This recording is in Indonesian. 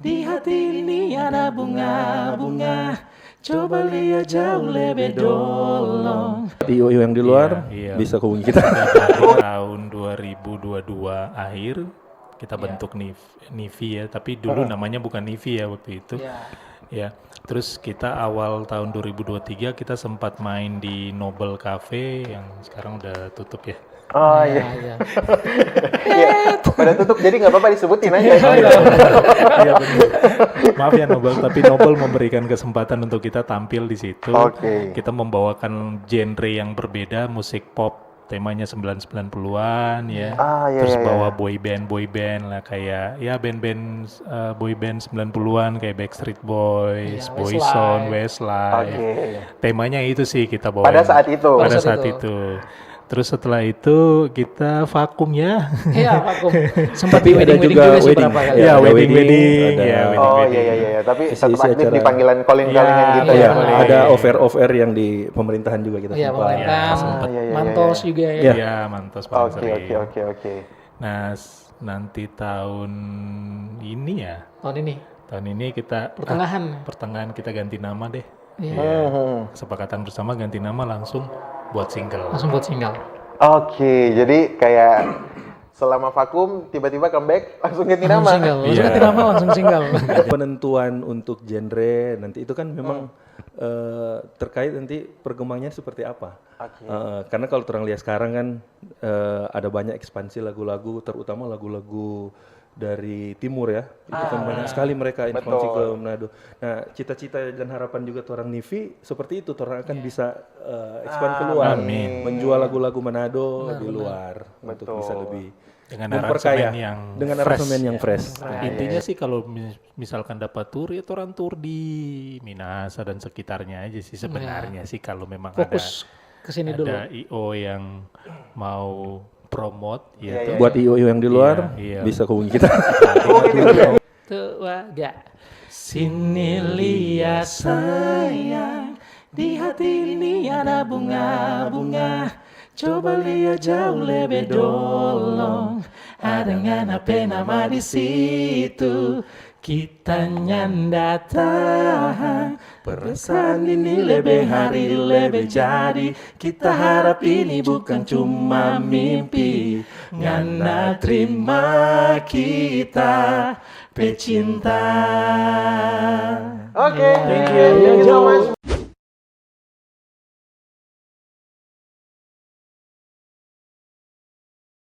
Di hati ini ada bunga-bunga, coba lihat jauh lebih dolong. IO yang di luar Iya. bisa hubungi kita. Dari tahun 2022 akhir kita bentuk Nivi ya, tapi dulu namanya bukan Nivi ya waktu itu. Ya, terus kita awal tahun 2023 kita sempat main di Noble Cafe yang sekarang udah tutup ya. Oh iya. Iya. Pada tutup jadi nggak apa-apa disebutin aja. Iya benar. Maaf ya Noble, tapi Noble memberikan kesempatan untuk kita tampil di situ. Oke. Kita membawakan genre yang berbeda, musik pop temanya 90-an ya. Terus bawa boy band lah kayak ya band-band boy band 90-an kayak Backstreet Boys, Boyzone, Westlife. Temanya itu sih kita bawa. Pada saat itu. Pada saat itu. Terus setelah itu kita vakum ya. Iya, vakum. Sempat di Tapi ada wedding juga juga beberapa kali. Ya, ada wedding. ada Ya, Oh iya. Tapi tetap isi aktif acara. di panggilan calling-callingan Iya, gitu ya, ya. ada offer yang di pemerintahan juga kita Iya, sempat. pemerintah, iya. Mantos juga ya. Iya. Iya, mantos paling sering. Oke. Nah, nanti tahun ini ya. Tahun ini kita pertengahan kita ganti nama deh. Iya. Kesepakatan bersama ganti nama langsung buat single. Langsung buat single. Oke, jadi kayak selama vakum tiba-tiba comeback langsung ganti nama. Single. Langsung ganti nama langsung single. Penentuan untuk genre nanti itu kan memang terkait nanti perkembangannya seperti apa. Karena kalau terang lihat sekarang kan ada banyak ekspansi lagu-lagu, terutama lagu-lagu dari timur ya. Itu kan banyak sekali mereka ekspansi ke Manado. Nah, cita-cita dan harapan juga orang Nivi seperti itu, orang akan bisa expand keluar, menjual lagu-lagu Manado di luar untuk bisa lebih Dengan memperkaya aransemen yang dengan fresh. aransemen yang fresh. Intinya sih kalau misalkan dapat tour ya orang tour di Minasa dan sekitarnya aja sih sebenarnya sih kalau memang Fokus kesini dulu. ada IO yang mau promote ya. Buat IO yang di luar Iya. bisa hubungi kita. Tuh, waga. Sini lihat sayang, di hati ini ada bunga-bunga, coba lihat jauh lebih dolong. Ada ngana nama di situ, kita nyanda tahan. Perasaan ini lebih hari lebih jadi, kita harap ini bukan cuma mimpi. Ngana terima kita pecinta. Oke, thank you so much.